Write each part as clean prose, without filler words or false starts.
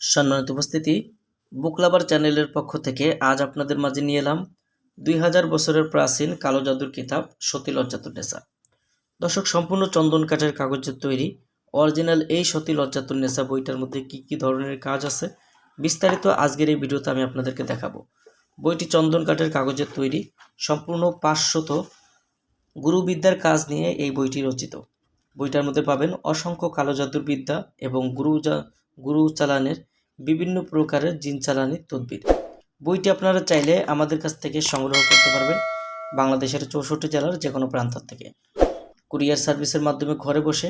সম্মানিত উপস্থিতি, বুক লাভার চ্যানেলের পক্ষ থেকে আজ আপনাদের মাঝে নিয়ে এলাম 2000 বছরের প্রাচীন কালো জাদুর কিতাব সতী লজ্জাতুন্নেসা। দর্শক, সম্পূর্ণ চন্দন কাঠের কাগজের তৈরি অরিজিনাল এই সতী লজ্জাতুন্নেসা বইটার মধ্যে কি ধরনের কাজ আছে বিস্তারিত আজকের এই ভিডিওতে আমি আপনাদেরকে দেখাবো। বইটি চন্দন কাঠের কাগজের তৈরি, সম্পূর্ণ 500 গুরুবিদ্যার কাজ নিয়ে এই বইটি রচিত। বইটার মধ্যে পাবেন অসংখ্য কালো জাদুর বিদ্যা এবং গুরু চালানের বিভিন্ন প্রকারের জিন চালানির তদবির। বইটি আপনারা চাইলে আমাদের কাছ থেকে সংগ্রহ করতে পারবেন বাংলাদেশের 64 জেলার যে কোনো প্রান্ত থেকে। কুরিয়ার সার্ভিসের মাধ্যমে ঘরে বসে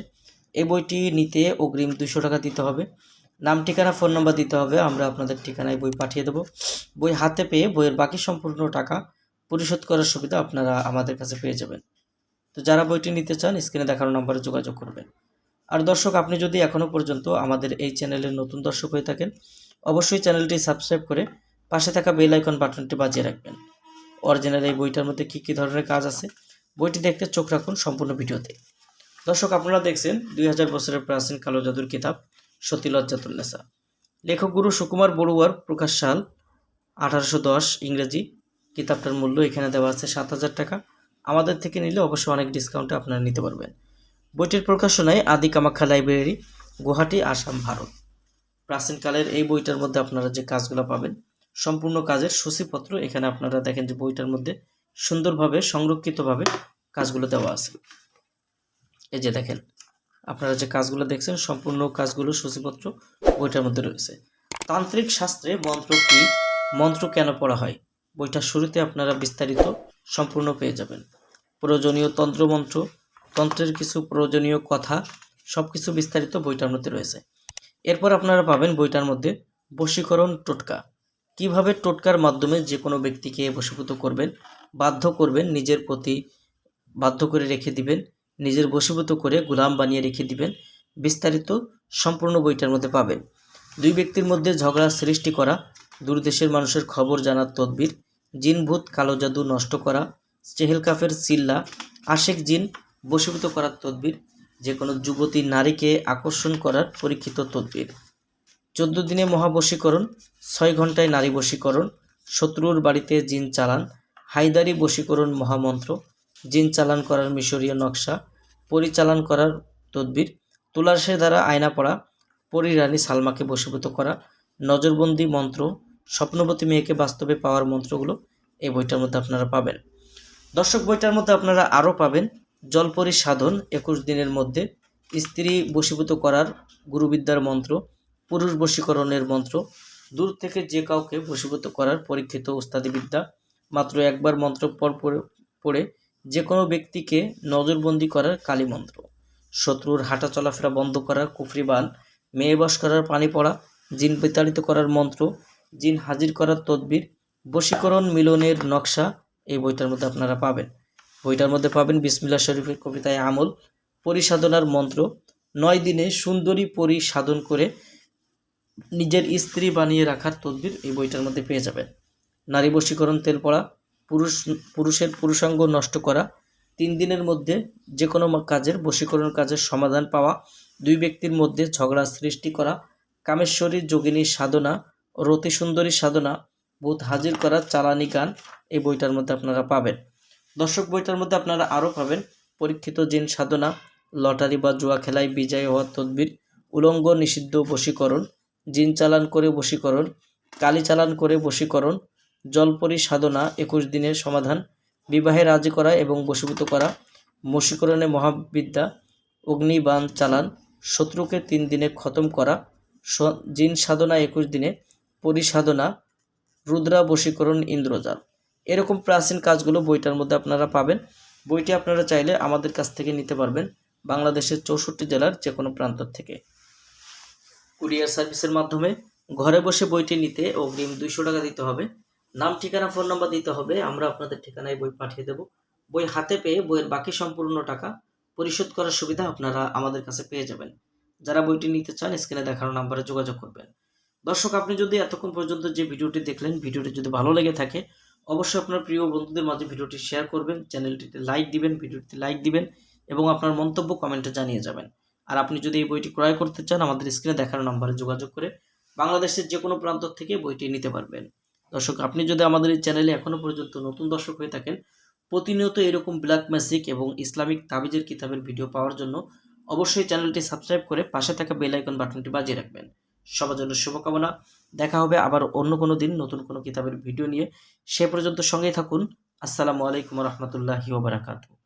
এই বইটি নিতে অগ্রিম 200 টাকা দিতে হবে। নাম, ঠিকানা, ফোন নাম্বার দিতে হবে। আমরা আপনাদের ঠিকানায় বই পাঠিয়ে দেব। বই হাতে পেয়ে বইয়ের বাকি সম্পূর্ণ টাকা পরিশোধ করার সুবিধা আপনারা আমাদের কাছে পেয়ে যাবেন। তো যারা বইটি নিতে চান স্ক্রিনে দেখানো নম্বরে যোগাযোগ করবেন। আর দর্শক, আপনি যদি এখনও পর্যন্ত আমাদের এই চ্যানেলের নতুন দর্শক হয়ে থাকেন, অবশ্যই চ্যানেলটি সাবস্ক্রাইব করে পাশে থাকা বেল আইকন বাটনটি বাজিয়ে রাখবেন। অরিজিনাল এই বইটার মধ্যে কী ধরনের কাজ আছে বইটি দেখতে চোখ রাখুন সম্পূর্ণ ভিডিওতে। দর্শক, আপনারা দেখছেন 2000 বছরের প্রাচীন কালো জাদুর কিতাব সতী লজ্জাতুন্নেসা। লেখক গুরু সুকুমার বড়ুয়ার, প্রকাশ সাল 1810 ইংরেজি। কিতাবটার মূল্য এখানে দেওয়া আছে 7000 টাকা। আমাদের থেকে নিলে অবশ্যই অনেক ডিসকাউন্টে আপনারা নিতে পারবেন। বইটির প্রকাশনায় আদি কামাখ্যা লাইব্রেরি, গুয়াহাটি, আসাম, ভারত। প্রাচীনকালের এই বইটার মধ্যে আপনারা যে কাজগুলো পাবেন সম্পূর্ণ কাজের সূচিপত্র এখানে আপনারা দেখেন যে বইটার মধ্যে সুন্দরভাবে সংরক্ষিতভাবে কাজগুলো দেওয়া আছে। এই যে দেখেন, আপনারা যে কাজগুলো দেখছেন সম্পূর্ণ কাজগুলো সূচিপত্র বইটার মধ্যে রয়েছে। তান্ত্রিক শাস্ত্রে মন্ত্র কি, মন্ত্র কেন পড়া হয়, বইটার শুরুতে আপনারা বিস্তারিত সম্পূর্ণ পেয়ে যাবেন। প্রয়োজনীয় তন্ত্রমন্ত্র, তন্ত্রের কিছু প্রয়োজনীয় কথা, সব কিছু বিস্তারিত বইটার মধ্যে রয়েছে। এরপর আপনারা পাবেন বইটার মধ্যে বশীকরণ টোটকা, কিভাবে টোটকার মাধ্যমে যে কোনো ব্যক্তিকে বশীভূত করবেন, বাধ্য করবেন, নিজের প্রতি বাধ্য করে রেখে দিবেন, নিজের বশীভূত করে গোলাম বানিয়ে রেখে দিবেন, বিস্তারিত সম্পূর্ণ বইটার মধ্যে পাবেন। দুই ব্যক্তির মধ্যে ঝগড়া সৃষ্টি করা, দূরদেশের মানুষের খবর জানার তদবির, জিন ভূত কালো জাদু নষ্ট করা, চেহেল কাফের চিল্লা, আশেক জিন বশীভূত করার তদবির, যে কোনো যুবতী নারীকে আকর্ষণ করার পরীক্ষিত তদবির, 14 দিনে মহাবশীকরণ, 6 ঘন্টায় নারী বশীকরণ, শত্রুর বাড়িতে জিন চালান, হায়দারি বশীকরণ মহামন্ত্র, জিন চালান করার মিশরীয় নকশা, পরিচালন করার তদবির, তুলাসের দ্বারা আয়না পড়া, পরী রানী সালমাকে বশীভূত করা, নজরবন্দি মন্ত্র, স্বপ্নবতী মেয়েকে বাস্তবে পাওয়ার মন্ত্রগুলো এই বইটার মধ্যে আপনারা পাবেন। দর্শক, বইটার মধ্যে আপনারা আরও পাবেন জলপরী সাধন, 21 দিনের মধ্যে স্ত্রী বশীভূত করার গুরুবিদ্যার মন্ত্র, পুরুষ বশীকরণের মন্ত্র, দূর থেকে যে কাউকে বশীভূত করার পরীক্ষিত ওস্তাদি বিদ্যা, মাত্র একবার মন্ত্র পড়ে যে কোনো ব্যক্তিকে নজরবন্দি করার কালী মন্ত্র, শত্রুর হাঁটা চলাফেরা বন্ধ করার কুফরি বান, মেয়ে বশ করার পানি পড়া, জিন বিতাড়িত করার মন্ত্র, জিন হাজির করার তদবির, বশীকরণ মিলনের নকশা এই বইটার মধ্যে আপনারা পাবেন। বইটার মধ্যে পাবেন বিসমিল্লাহ শরীফের কবিতায় আমল, পরিসাধনার মন্ত্র, 9 দিনে সুন্দরী পরি সাধন করে নিজের স্ত্রী বানিয়ে রাখার তদবির এই বইটার মধ্যে পেয়ে যাবেন। নারী বশীকরণ তেল পড়া, পুরুষের পুরুষাঙ্গ নষ্ট করা, 3 দিনের মধ্যে যে কোনো কাজের বশীকরণ কাজের সমাধান পাওয়া, দুই ব্যক্তির মধ্যে ঝগড়া সৃষ্টি করা, কামেশ্বরী যোগিনী সাধনা, রতি সুন্দরী সাধনা, ভূত হাজির করা চালানি গান এই বইটার মধ্যে আপনারা পাবেন। দর্শক, বইটার মধ্যে আপনারা আরও পাবেন পরীক্ষিত জিন সাধনা, লটারি বা জুয়া খেলায় বিজয় হওয়ার তদবির, উলঙ্গ নিষিদ্ধ বশীকরণ, জিন চালান করে বশীকরণ, কালী চালান করে বশীকরণ, জলপরী সাধনা, 21 দিনের সমাধান, বিবাহে রাজি করা এবং বশীভূত করা, বশীকরণে মহাবিদ্যা, অগ্নিবাণ চালান, শত্রুকে 3 দিনে খতম করা, জিন সাধনা 21 দিনে, পরিসাধনা, রুদ্রা বশীকরণ, ইন্দ্রজাল, এরকম প্রাচীন কাজগুলো বইটার মধ্যে আপনারা পাবেন। বইটি আপনারা চাইলে আমাদের কাছ থেকে নিতে পারবেন বাংলাদেশের 64 জেলার যে কোনো প্রান্ত থেকে। কুরিয়ার সার্ভিসের মাধ্যমে ঘরে বসে বইটি নিতে অগ্রিম 200 টাকা দিতে হবে। নাম, ঠিকানা, ফোন নাম্বার দিতে হবে। আমরা আপনাদের ঠিকানায় বই পাঠিয়ে দেব। বই হাতে পেয়ে বইয়ের বাকি সম্পূর্ণ টাকা পরিশোধ করার সুবিধা আপনারা আমাদের কাছে পেয়ে যাবেন। যারা বইটি নিতে চান স্ক্রিনে দেখানো নাম্বারে যোগাযোগ করবেন। দর্শক, আপনি যদি এতক্ষণ পর্যন্ত যে ভিডিওটি দেখলেন, ভিডিওটি যদি ভালো লেগে থাকে অবশ্যই আপনার প্রিয় বন্ধুদের মাঝে ভিডিওটি শেয়ার করবেন, চ্যানেলটিতে লাইক দিবেন, ভিডিওটিতে লাইক দিবেন এবং আপনার মন্তব্য কমেন্টে জানিয়ে যাবেন। আর আপনি যদি এই বইটি ক্রয় করতে চান আমাদের স্ক্রিনে দেখানো নাম্বারে যোগাযোগ করে বাংলাদেশের যে কোনো প্রান্ত থেকে বইটি নিতে পারবেন। দর্শক, আপনি যদি আমাদের এই চ্যানেলে এখনও পর্যন্ত নতুন দর্শক হয়ে থাকেন, প্রতিনিয়ত এরকম ব্ল্যাক ম্যাজিক এবং ইসলামিক তাবিজের কিতাবের ভিডিও পাওয়ার জন্য অবশ্যই চ্যানেলটি সাবস্ক্রাইব করে পাশে থাকা বেল আইকন বাটনটি বাজিয়ে রাখবেন। সবার জন্য শুভকামনা। দেখা হবে আবার অন্য কোনো দিন নতুন কোনো কিতাবের ভিডিও নিয়ে। সে পর্যন্ত সঙ্গেই থাকুন। আসসালামু আলাইকুম রহমতুল্লাহি ওয়া বারাকাতুহু।